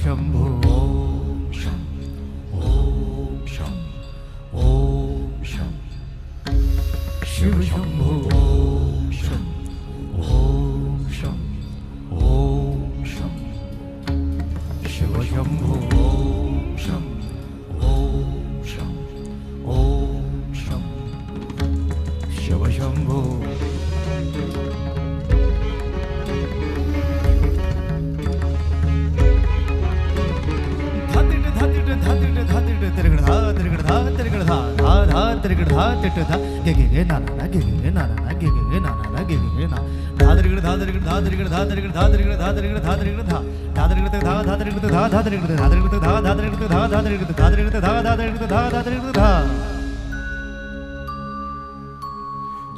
शंभो ओम शं ओम शं ओम शं शिव शंभो ओम शं ओम शं ओम शं शिव शंभो ओम शं ओम शं ओम शं शिव शंभो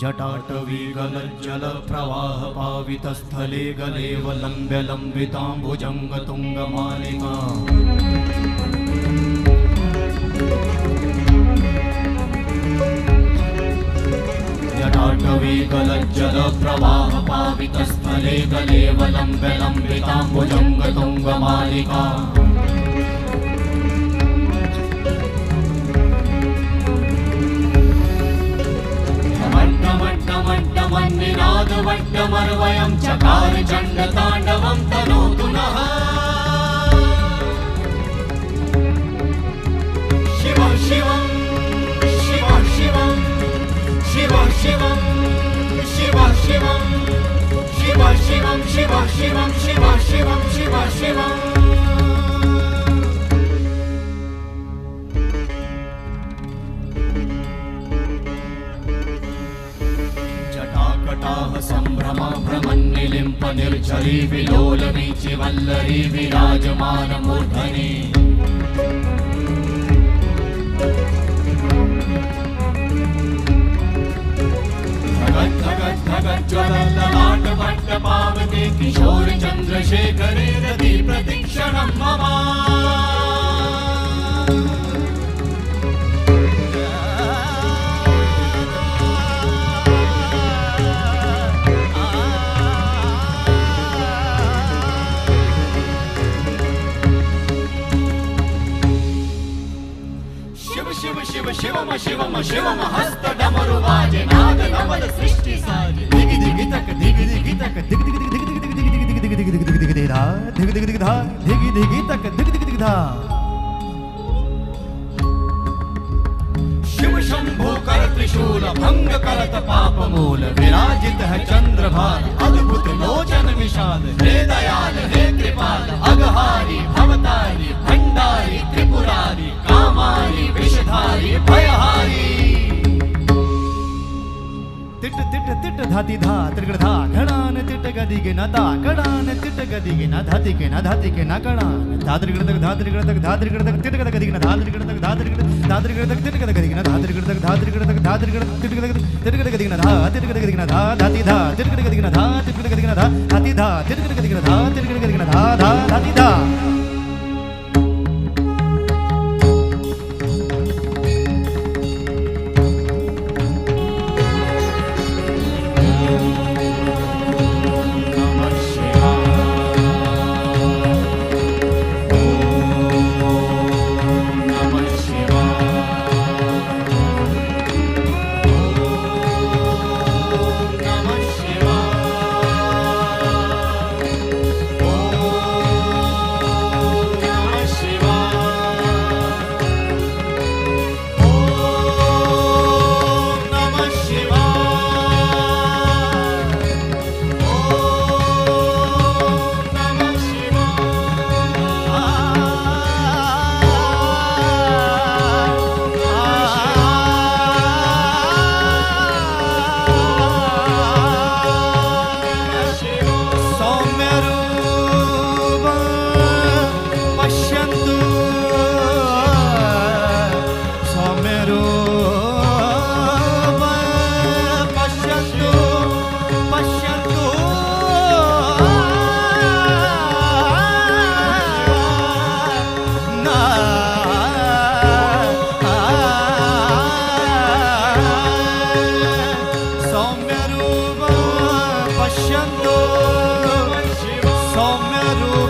जटाटवी गलज्जल प्रवाह पावितस्थले गलेवलम्ब्य लम्बिताम्बुजङ्ग तुङ्गमालिका जटाटवी गलज्जल प्रवाह पावितस्थले गलेवलम्ब्य लम्बिताम्बुजङ्ग तुङ्गमालिका वट्टमर्वयं चकार चण्डताण्डवं तनोतु नः शिव शिवं शिव शिवं शिव शिवं शिव शिवं शिव शिवं शिव शिवं शिव शिवं शिव शिवं संभ्रम भ्रमन्निलिम्प निर्झरी विलोल वीचि वल्लरी विराजमान मूर्धनि धगत् धगत् धगत् ज्वलल्ललाट वट्ट पावते किशोर चन्द्रशेखरे रति प्रतिक्षणं मम शिवम शिवम शिवम हस्त डमरु बाजे नाद नवल सृष्टि साजे दिग दिग तक दिग दिग तक दिग दिग दिग दिग दिग दिग दिग दिग दिग दिग दिग धा दिग दिग दिग धा दिग दिग तक दिग दिग दिग धा शिव शंभो कर त्रिशूल भंग करत पाप मूल विराजित है चंद्रभान अद्भुत लोचन विशाल हे दयाल हे कृपाल अघहारी भवतारी भंडारी त्रिपुरारी कामारी विषधारी भयहारी तिट तिट तिट धाति धा त्रिगड़ धा घड़ान तिट गदि के नता घड़ान तिट गदि के न धाति के न धाति के न घड़ान धात्रिगड़ तक धात्रिगड़ तक धात्रिगड़ तक तिट गद गदि के न धात्रिगड़ तक धात्रिगड़ तक तिट गद गदि के न धात्रिगड़ तक धात्रिगड़ तक धात्रिगड़ तिट गद गदि के न धा तिट गद गदि के न धा धाति धा तिट गद गदि के न धा तिट गद गदि के न धा धाति धा तिट गद गदि के न धा तिट गद गदि के न धा धा धाति धा सौम्य रूप